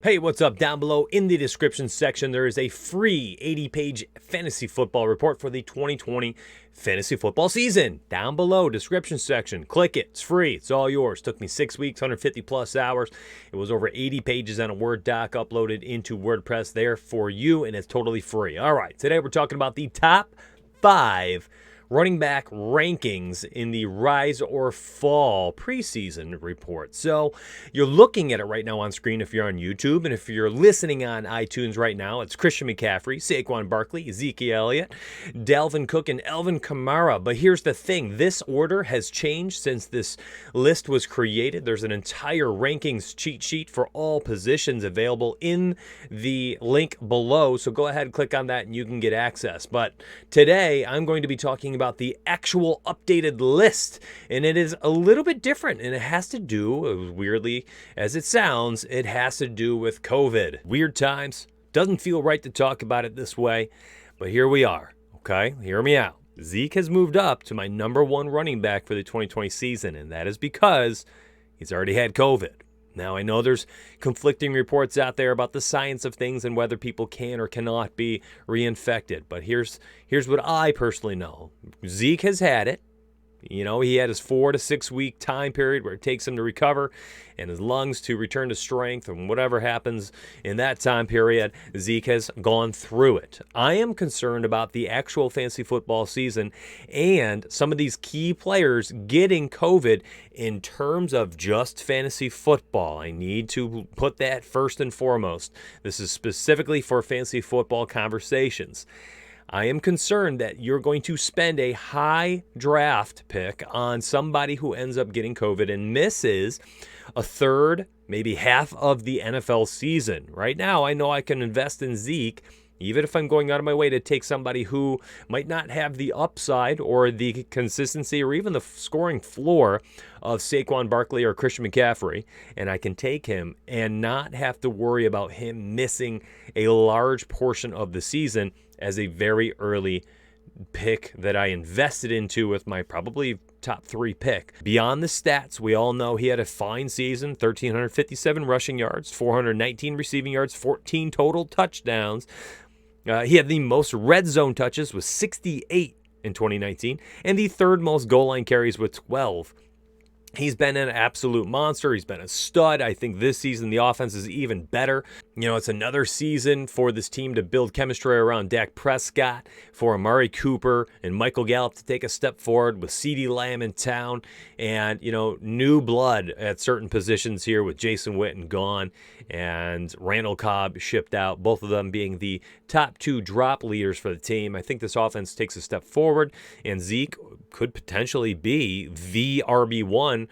Hey, what's up? Down below in the description section, there is a free 80-page fantasy football report for the 2020 fantasy football season. Down below, description section. Click it. It's free. It's all yours. Took me 6 weeks, 150 plus hours. It was over 80 pages on a Word doc uploaded into WordPress there for you, and it's totally free. All right, today we're talking about the top 5 running back rankings in the Rise or Fall preseason report. So you're looking at it right now on screen if you're on YouTube, and if you're listening on iTunes right now, it's Christian McCaffrey, Saquon Barkley, Zeke Elliott, Delvin Cooke, and Alvin Kamara. But here's the thing, this order has changed since this list was created. There's an entire rankings cheat sheet for all positions available in the link below, so go ahead and click on that and you can get access. But today I'm going to be talking about the actual updated list, and it is a little bit different, and it has to do, weirdly as it sounds, it has to do with COVID. Weird times. Doesn't feel right to talk about it this way, but here we are. Okay, hear me out. Zeke has moved up to my number 1 running back for the 2020 season, and that is because he's already had COVID. Now, I know there's conflicting reports out there about the science of things and whether people can or cannot be reinfected. But here's what I personally know. Zeke has had it. You know, he had his 4 to 6 week time period where it takes him to recover and his lungs to return to strength, and whatever happens in that time period, Zeke has gone through it. I am concerned about the actual fantasy football season and some of these key players getting COVID in terms of just fantasy football. I need to put that first and foremost. This is specifically for fantasy football conversations. I am concerned that you're going to spend a high draft pick on somebody who ends up getting COVID and misses a third, maybe half of the NFL season. Right now, I know I can invest in Zeke, even if I'm going out of my way to take somebody who might not have the upside or the consistency or even the scoring floor of Saquon Barkley or Christian McCaffrey, and I can take him and not have to worry about him missing a large portion of the season as a very early pick that I invested into with my probably top 3 pick. Beyond the stats, we all know he had a fine season, 1,357 rushing yards, 419 receiving yards, 14 total touchdowns. He had the most red zone touches with 68 in 2019, and the third most goal line carries with 12. He's been an absolute monster. He's been a stud. I think this season the offense is even better. You know, it's another season for this team to build chemistry around Dak Prescott, for Amari Cooper and Michael Gallup to take a step forward with CeeDee Lamb in town, and, you know, new blood at certain positions here with Jason Witten gone and Randall Cobb shipped out, both of them being the top 2 drop leaders for the team. I think this offense takes a step forward, and Zeke could potentially be the RB1,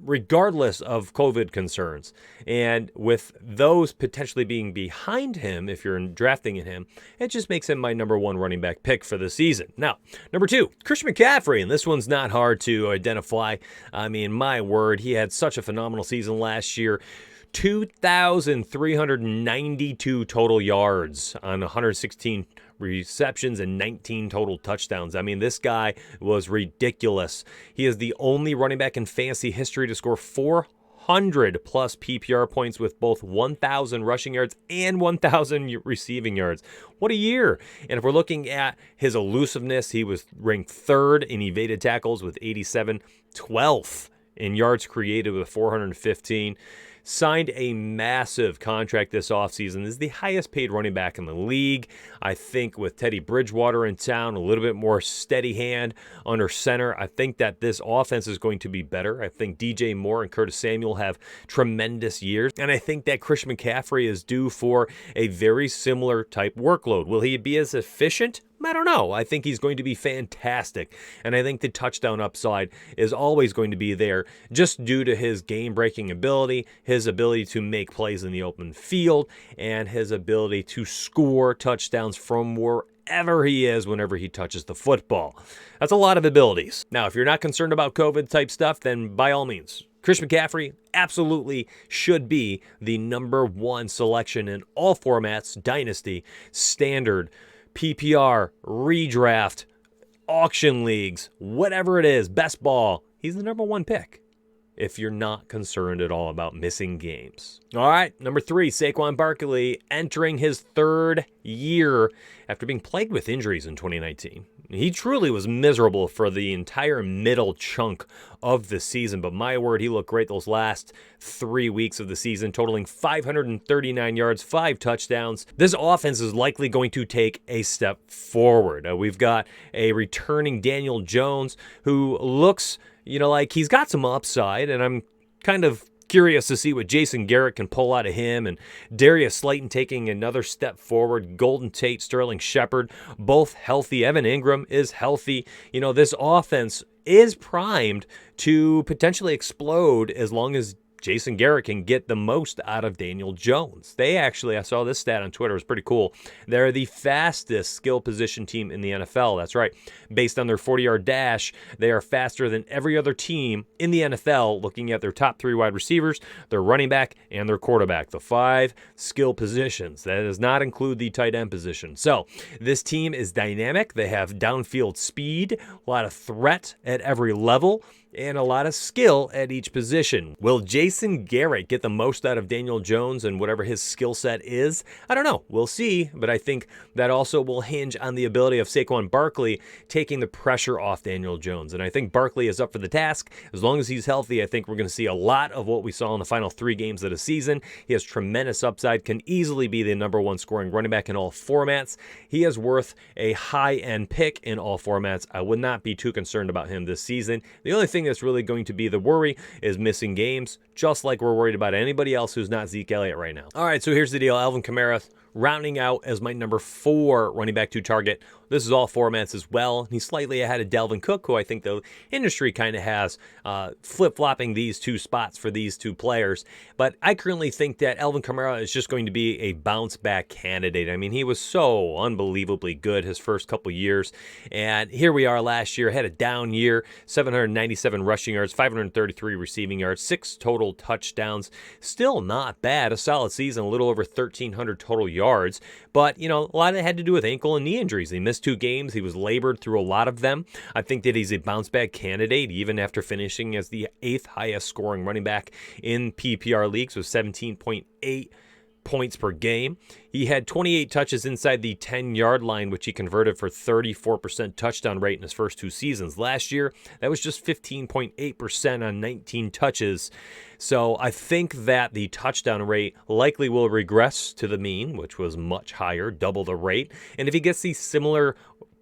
regardless of COVID concerns. And with those potentially being behind him, if you're drafting in him, it just makes him my number 1 running back pick for the season. Now, number 2, Christian McCaffrey, and this one's not hard to identify. I mean, my word, he had such a phenomenal season last year. 2,392 total yards on 116 receptions and 19 total touchdowns. I mean, this guy was ridiculous. He is the only running back in fantasy history to score 400 plus PPR points with both 1,000 rushing yards and 1,000 receiving yards. What a year. And if we're looking at his elusiveness, he was ranked 3rd in evaded tackles with 87, 12th in yards created with 415. Signed a massive contract this offseason. This is the highest paid running back in the league. I think with Teddy Bridgewater in town, a little bit more steady hand under center, I think that this offense is going to be better. I think DJ Moore and Curtis Samuel have tremendous years. And I think that Christian McCaffrey is due for a very similar type workload. Will he be as efficient? I don't know. I think he's going to be fantastic. And I think the touchdown upside is always going to be there just due to his game-breaking ability, his ability to make plays in the open field, and his ability to score touchdowns from wherever he is whenever he touches the football. That's a lot of abilities. Now, if you're not concerned about COVID type stuff, then by all means, Christian McCaffrey absolutely should be the number 1 selection in all formats: Dynasty, Standard, PPR, redraft, auction leagues, whatever it is, best ball. He's the number 1 pick. if you're not concerned at all about missing games. All right, number 3, Saquon Barkley entering his 3rd year after being plagued with injuries in 2019. He truly was miserable for the entire middle chunk of the season, but my word, he looked great those last 3 weeks of the season, totaling 539 yards, 5 touchdowns. This offense is likely going to take a step forward. We've got a returning Daniel Jones who looks, like he's got some upside, and I'm kind of curious to see what Jason Garrett can pull out of him, and Darius Slayton taking another step forward. Golden Tate, Sterling Shepard, both healthy. Evan Ingram is healthy. This offense is primed to potentially explode as long as Jason Garrett can get the most out of Daniel Jones. I saw this stat on Twitter. It was pretty cool. They're the fastest skill position team in the NFL. That's right. Based on their 40-yard dash, they are faster than every other team in the NFL, looking at their top 3 wide receivers, their running back, and their quarterback. The 5 skill positions. That does not include the tight end position. So this team is dynamic. They have downfield speed, a lot of threat at every level, and a lot of skill at each position. Will Jason Garrett get the most out of Daniel Jones and whatever his skill set is? I don't know. We'll see, but I think that also will hinge on the ability of Saquon Barkley taking the pressure off Daniel Jones. And I think Barkley is up for the task. As long as he's healthy, I think we're going to see a lot of what we saw in the final 3 games of the season. He has tremendous upside, can easily be the number 1 scoring running back in all formats. He is worth a high-end pick in all formats. I would not be too concerned about him this season. The only thing that's really going to be the worry is missing games, just like we're worried about anybody else who's not Zeke Elliott right now. All right, so here's the deal. Alvin Kamara rounding out as my number 4 running back to target. This is all formats as well. He's slightly ahead of Delvin Cooke, who I think the industry kind of has flip-flopping these 2 spots for these 2 players. But I currently think that Alvin Kamara is just going to be a bounce-back candidate. I mean, he was so unbelievably good his first couple years. And here we are last year, had a down year, 797 rushing yards, 533 receiving yards, 6 total touchdowns. Still not bad. A solid season, a little over 1,300 total yards. But, a lot of it had to do with ankle and knee injuries. He missed 2 games. He was labored through a lot of them. I think that he's a bounce-back candidate, even after finishing as the 8th highest scoring running back in PPR leagues with 17.8 points per game. He had 28 touches inside the 10-yard line, which he converted for 34% touchdown rate in his first 2 seasons. Last year, that was just 15.8% on 19 touches. So I think that the touchdown rate likely will regress to the mean, which was much higher, double the rate. And if he gets these similar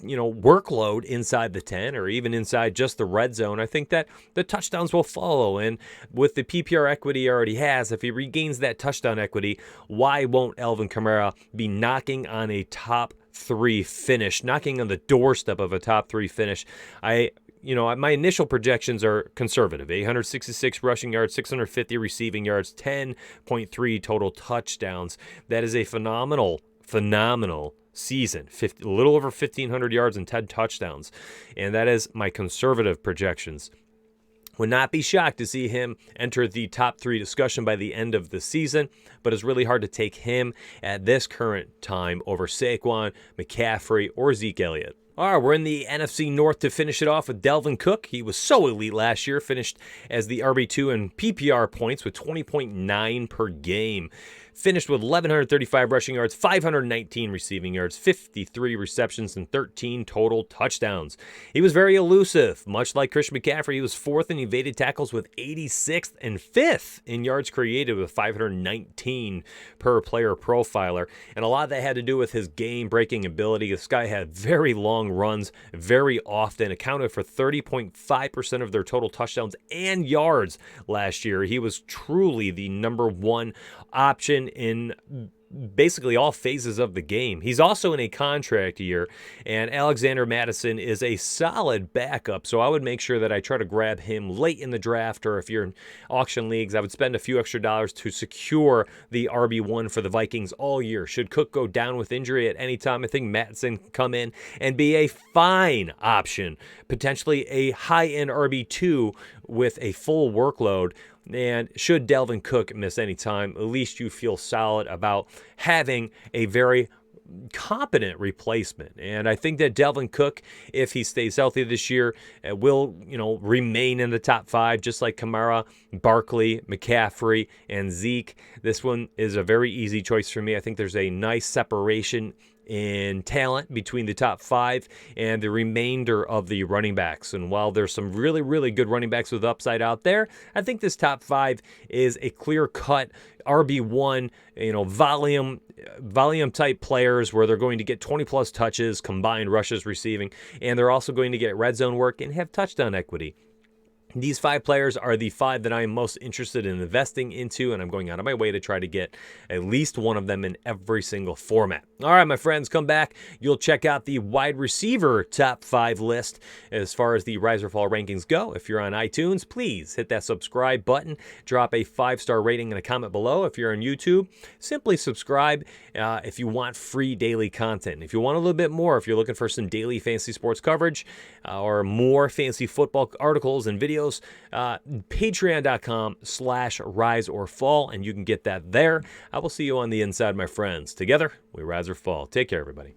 workload inside the 10 or even inside just the red zone, I think that the touchdowns will follow. And with the PPR equity he already has, if he regains that touchdown equity, why won't Alvin Kamara be knocking on a top 3 finish, knocking on the doorstep of a top 3 finish? My initial projections are conservative. 866 rushing yards, 650 receiving yards, 10.3 total touchdowns. That is a phenomenal season, a little over 1,500 yards and 10 touchdowns. And that is my conservative projections. Would not be shocked to see him enter the top 3 discussion by the end of the season, but it's really hard to take him at this current time over Saquon, McCaffrey, or Zeke Elliott. All right, we're in the NFC North to finish it off with Delvin Cooke. He was so elite last year, finished as the RB2 in PPR points with 20.9 per game. Finished with 1,135 rushing yards, 519 receiving yards, 53 receptions, and 13 total touchdowns. He was very elusive. Much like Christian McCaffrey, he was 4th in evaded tackles with 86th and 5th in yards created with 519 per player profiler. And a lot of that had to do with his game-breaking ability. This guy had very long runs very often, accounted for 30.5% of their total touchdowns and yards last year. He was truly the number 1 option in basically all phases of the game. He's also in a contract year, and Alexander Madison is a solid backup, so I would make sure that I try to grab him late in the draft, or if you're in auction leagues, I would spend a few extra dollars to secure the RB1 for the Vikings all year. Should Cook go down with injury at any time, I think Madison can come in and be a fine option, potentially a high-end RB2 with a full workload. And should Delvin Cooke miss any time, at least you feel solid about having a very competent replacement. And I think that Delvin Cooke, if he stays healthy this year, will, remain in the top 5, just like Kamara, Barkley, McCaffrey, and Zeke. This one is a very easy choice for me. I think there's a nice separation in talent between the top 5 and the remainder of the running backs. And while there's some really, really good running backs with upside out there, I think this top 5 is a clear-cut RB1, volume type players where they're going to get 20-plus touches, combined rushes, receiving, and they're also going to get red zone work and have touchdown equity. These 5 players are the 5 that I'm most interested in investing into, and I'm going out of my way to try to get at least one of them in every single format. All right, my friends, come back. You'll check out the wide receiver top 5 list as far as the Rise or Fall rankings go. If you're on iTunes, please hit that subscribe button. Drop a 5-star rating and a comment below. If you're on YouTube, simply subscribe if you want free daily content. If you want a little bit more, if you're looking for some daily fantasy sports coverage or more fantasy football articles and videos, patreon.com/rise or fall, and you can get that there. I will see you on the inside, my friends. Together, we rise or fall. Take care, everybody.